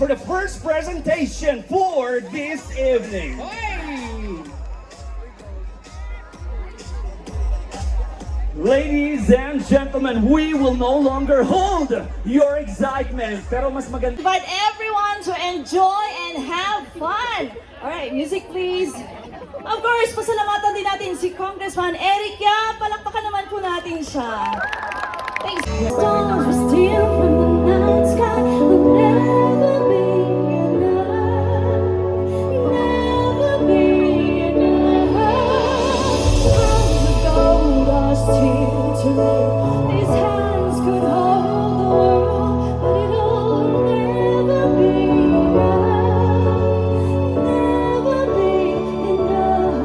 for the first presentation for this evening. Ladies and gentlemen, we will no longer hold your excitement. Pero mas maganda. Invite everyone to enjoy and have fun. Alright, music please. Of course, pasalamatan din natin si Congressman Eric Yap. Palakpakan naman po natin siya. Thanks. Stars were still from the night sky would never be enough. Never be enough. Hands of gold are still to live. These hands could hold the world, but it'll never be enough. Never be enough for me.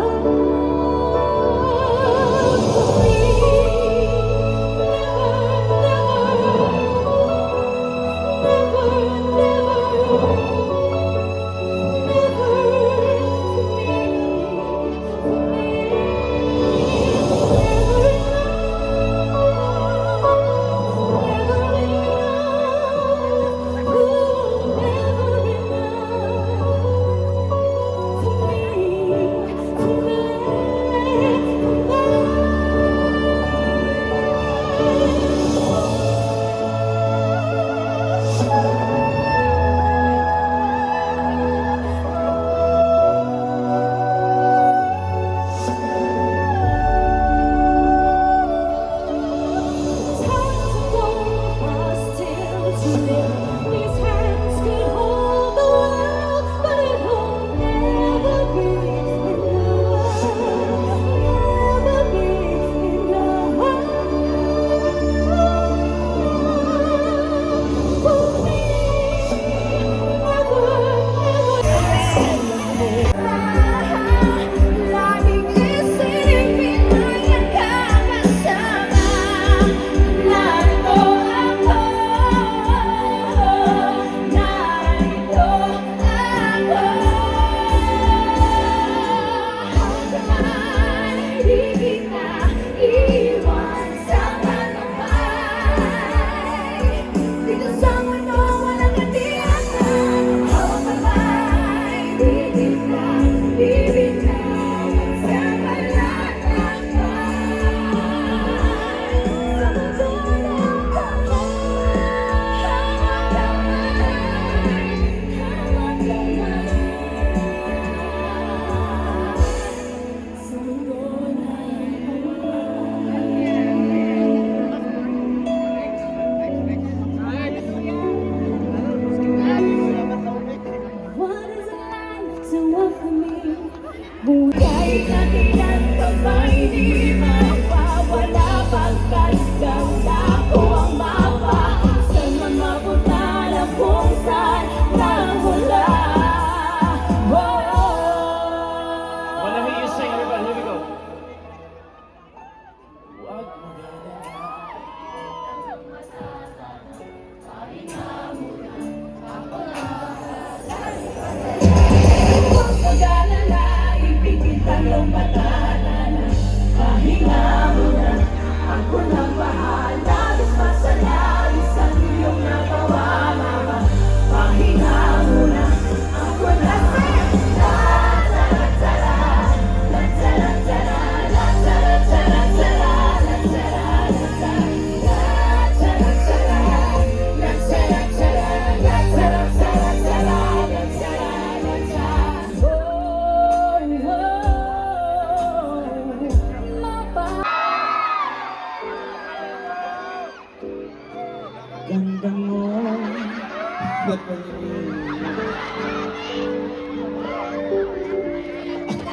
Ganda mo.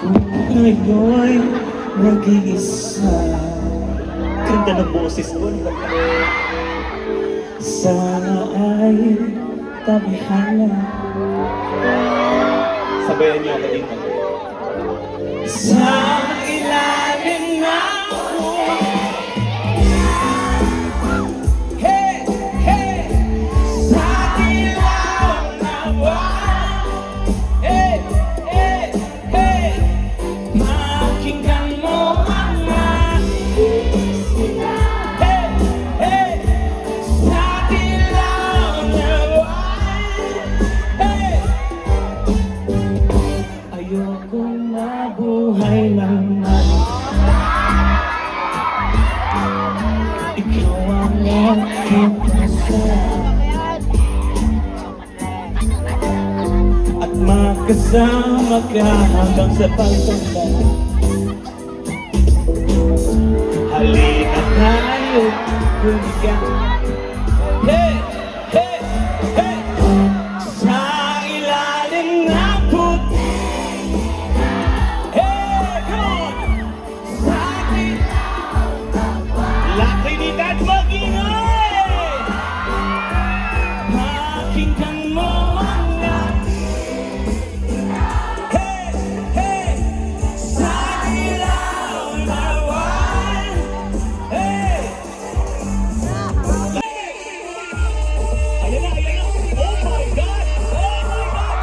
Ako ngayon nag-iisa. Ganda ng boses ko. Sana ay tabihala. Sabayan niyo ako dito. Sa ilalim na ako. Hey! at makasama ka hanggang sa pagtanda. Halika tayo, bumigyan. Hey! Hey! Hey! Sa ilalim ng puti. Hey! Come on! Sa akin, lakinidad mag-ingay. Pakinggan mo mga. Hey! Hey! Sa ilaw na buwan. Hey! Ayan na, ayan na. Oh my God! Oh my God!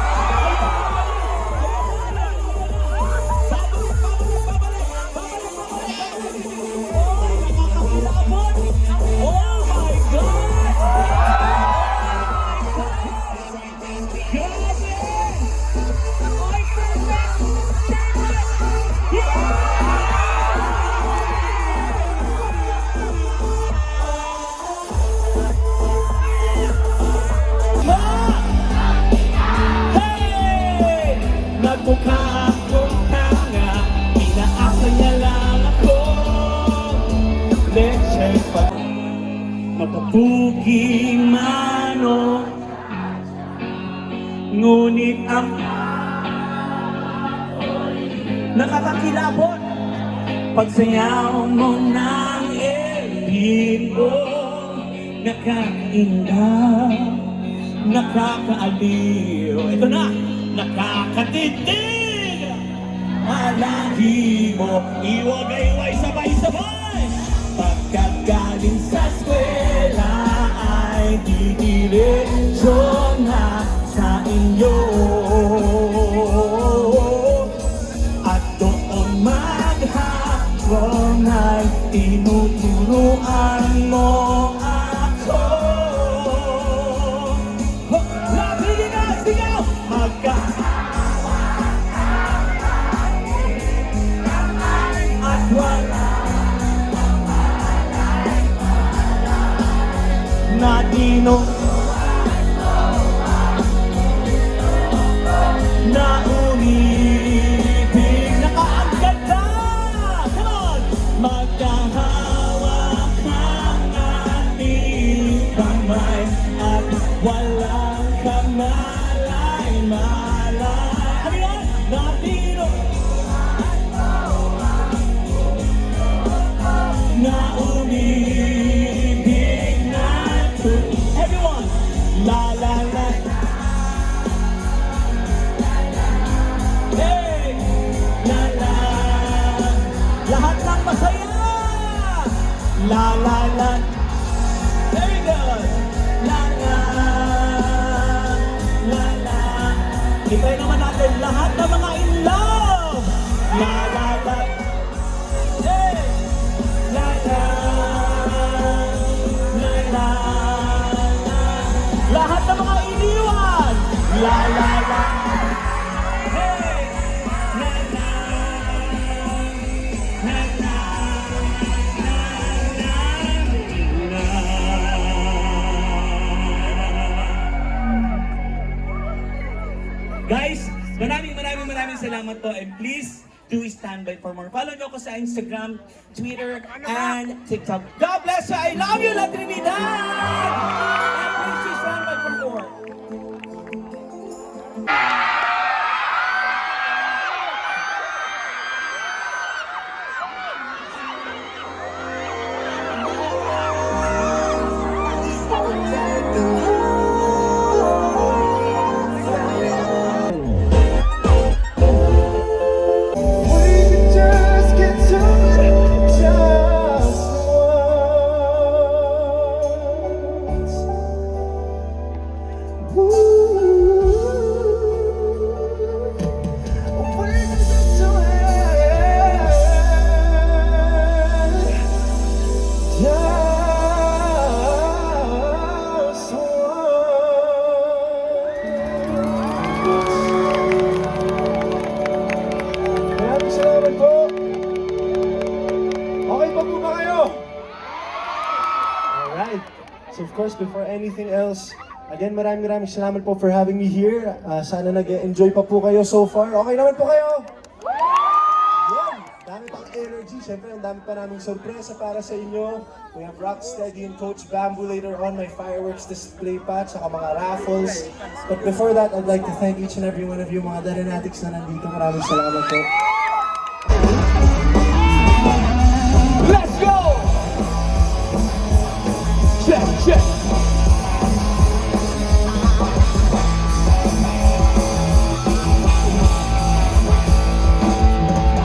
Oh my God! Grabe! Ay, perfect! Hey! Nagmukha akong tanga, inaasa niya lang ako. Let's check pa. Mapapugi mano, ngunit ang nakakakilabot. Pagsayaw mo ng elino, nakakainda, nakakaaliw. Ito na, nakakatitig. Alahi mo, iwagay-way sabay-sabay. Pagkat galing sa eskwela ay didiretso na sa inyo. At doon maghapon ay tinuturuan mo ako. Labi na, sigaw! At wala na dino na umibig. Nakaaganda! Come on! Magkahawak ng ating kamay at walang kamalay-malay. Ano yan? Na dino na umibig natin. Everyone! La la la. Hey! La la. Lahat ng masaya. La la la. Very good. La la. La la. Kita naman natin lahat ng mga in love. La la la. Hey! La la. La la. Lahat ng mga iniwan. La la la. Hey! La la. La la. La la. Guys, maraming salamat po, and please do stand by for more. Follow nyo ako sa Instagram, Twitter, and TikTok. God bless you! I love you, La Trinidad! And please do stand by for more. So of course, before anything else, Again, maraming salamat po for having me here. Sana nag-enjoy pa po kayo so far. Okay naman po kayo? Yan! Dami pang energy. Siyempre, ang dami pa naming sorpresa para sa inyo. We have Rocksteady and Coach Bamboo later on, my fireworks display pa, saka mga raffles. But before that, I'd like to thank each and every one of you, mga Daranatics na nandito. Maraming salamat po. Let's go! Check, check!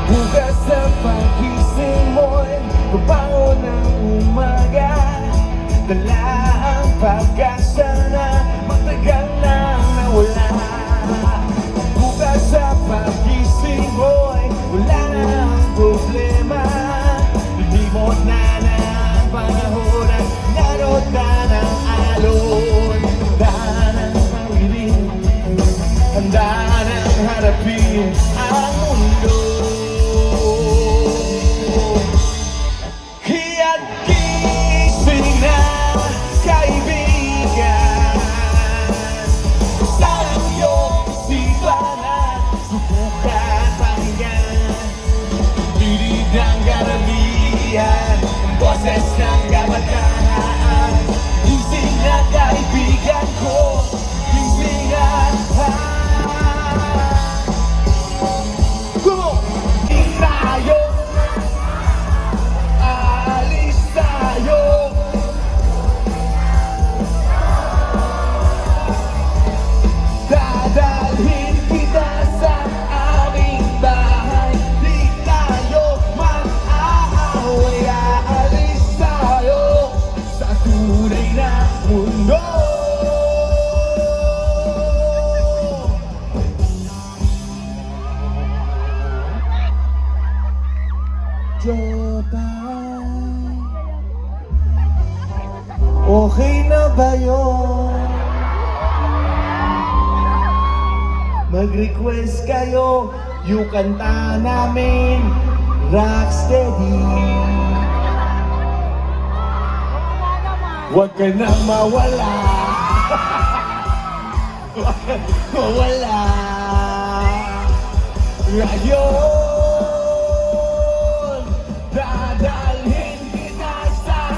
Bukas sa pagising mo'y babangon ng umaga, dala ang pag-asa na matagal nang nawala. Bukas sa pagising mo'y wala nang problema, limot na ng panahon at narod na ng alon. Handa ng mawiling, handa ng harapin ang mundo. Kaya't gising na, kaibigan, sa iyong isipan at subukan pakinggan. Dinig ng karamihan, boses ng kabataan. Gising na kaibigan ko, gising na. Come on! Gising tayo, alis tayo. Dadalhin kita sa aming bahay, di tayo mag-aaway. Aalis tayo sa tunay na mundo. Jopay, okay na ba yun? Mag-request kayo, yung kanta namin, Rocksteady. Huwag ka nang mawala. Mawala. Ngayon, dadalhin kita sa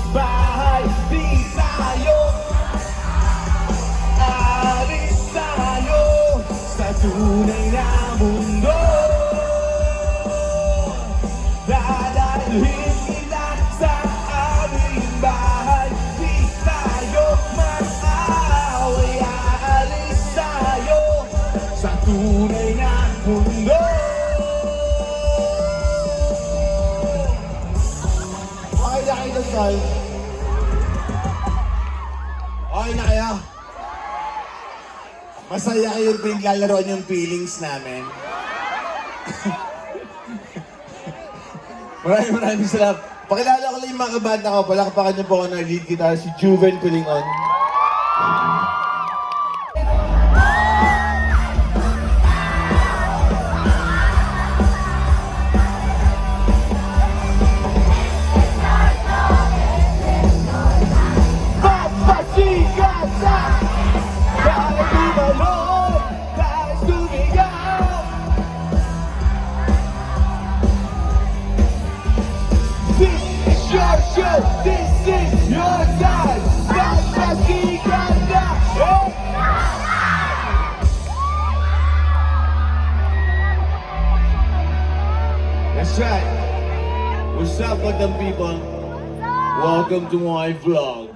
bahay, di tayo alis tayo sa tunay na mundo. Dadalhin kita sa aming bahay, di tayo mag-aaway. Aalis tayo sa tunay na mundo. Okay na kayo, Sol. Okay na kayo. Masaya kayo pinaglalaroan yung feelings namin. Maraming salamat. Pakilala ko lang yung mga kabanda ko. Palakpakan niyo po ako ng lead guitar, si Juven Kulingon. Papasikat na, dahil tumalon, dahil sumigaw. This is your show, this is your time. Papasikat na, hey! That's right. What's up, madam people? Welcome to my vlog.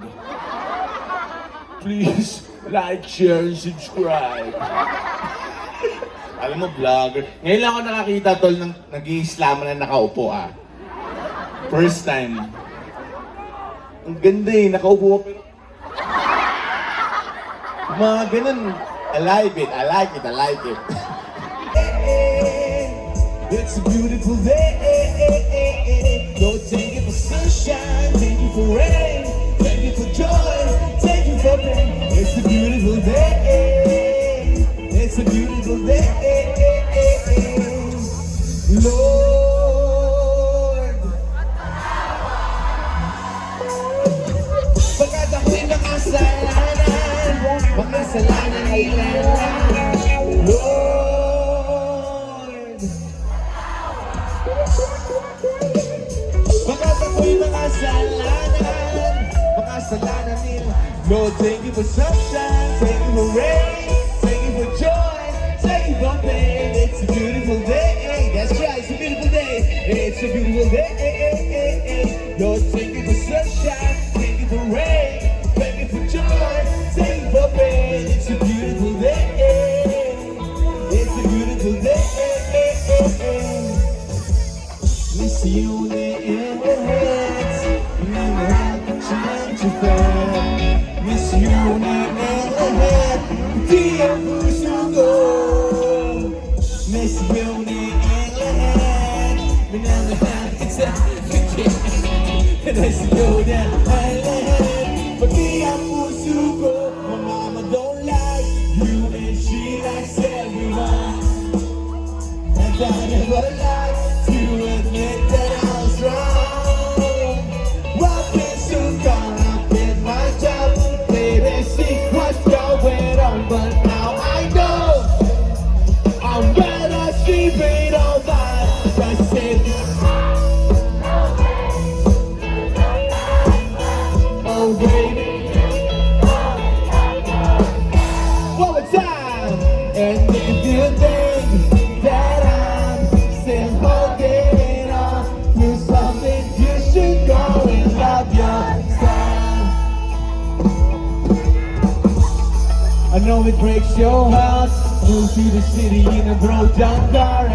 Please like, share, and subscribe. Alam mo, vlogger. Ngayon lang ako nakakita, tol, ng nag-i-slam na nakaupo, ah. First time. Ang ganda eh, nakaupo pero... Mga ganun. I like it, I like it, I like it. It's a beautiful day. Don't take it for sunshine, take it for rain, take it for joy, take it for pain. It's a beautiful day. It's a beautiful day. Lord, pagkat ako'y nakasalanan, sana nilang Lord. Baka ako'y makasalanan nila. Lord, thank you for sunshine, thank you for rain, thank you for joy, thank you for pain. It's a beautiful day, that's right, it's a beautiful day, it's a beautiful day. Lord, thank you for sunshine, thank you for rain, thank you for joy, thank you for pain. It's a beautiful day, it's a beautiful day. Miss you in the heads, never had to change your fan. Miss you in the head, di ang puso ko. Miss you in the head, minamahal kita again. And I see you down my head, but di ang puso ko. My mama don't like you and she likes everyone. And I never like to admit that I was wrong. I've been so caught up in my job, baby, see what's going on. But now I know I'm better sleeping all night. I said, oh baby, one more time. And if you think that I'm still holding on to something, you should go and love yourself. I know it breaks your heart, move to the city in a broke down car.